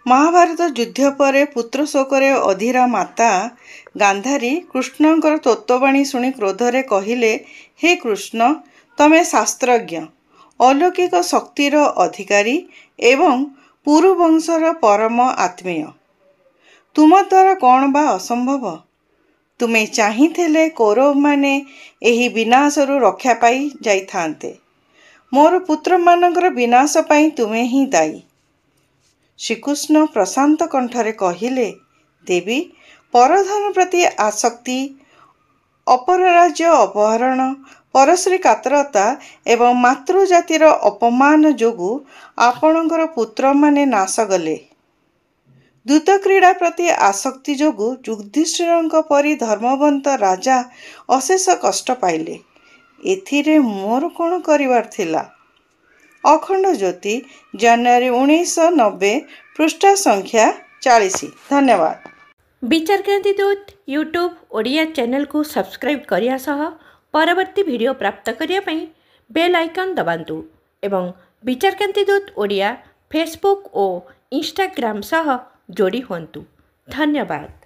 महाभारत युद्ध पर पुत्र शोकरे अधीरा माता गांधारी कृष्णंकर तत्ववाणी शुणी क्रोधरे कहिले, हे कृष्ण, तमे शास्त्रज्ञ, अलौकिक शक्तिर अधिकारी एवं पुरुवंशर परम आत्मीय। तुम द्वारा कौन बा असंभव? तुमे चाहिथिले कौरव माने एही विनाशरू रक्षा पाई जाइथान्ते। मोर पुत्र मानकर विनाश पाई तुमे ही दायी। श्रीकृष्ण प्रशांत कंठरे कहिले, देवी, परधन प्रति आसक्ति, अपर राज्य अपहरण, परश्री कातरता एवं मातृजातिर अपमान जोगु आपणकर पुत्र माने नाश गले। दूत क्रीड़ा प्रति आसक्ति जोगु युधिष्ठिरंक परि धर्मवंत राजा अशेष कष्ट पाइले। एथिरे मोर कौन करिवार थिला? अखंड ज्योति, जनवरी 1990, पृष्ठा संख्या 40। धन्यवाद। विचारक्रांति दूत यूट्यूब ओडिया चैनल को सब्सक्राइब करिया सह परवर्ती वीडियो प्राप्त करिया पई बेल आइकन दबांतु एवं विचारक्रांति दूत ओडिया फेसबुक और इंस्टाग्राम सह जोड़ी हुंतु। धन्यवाद।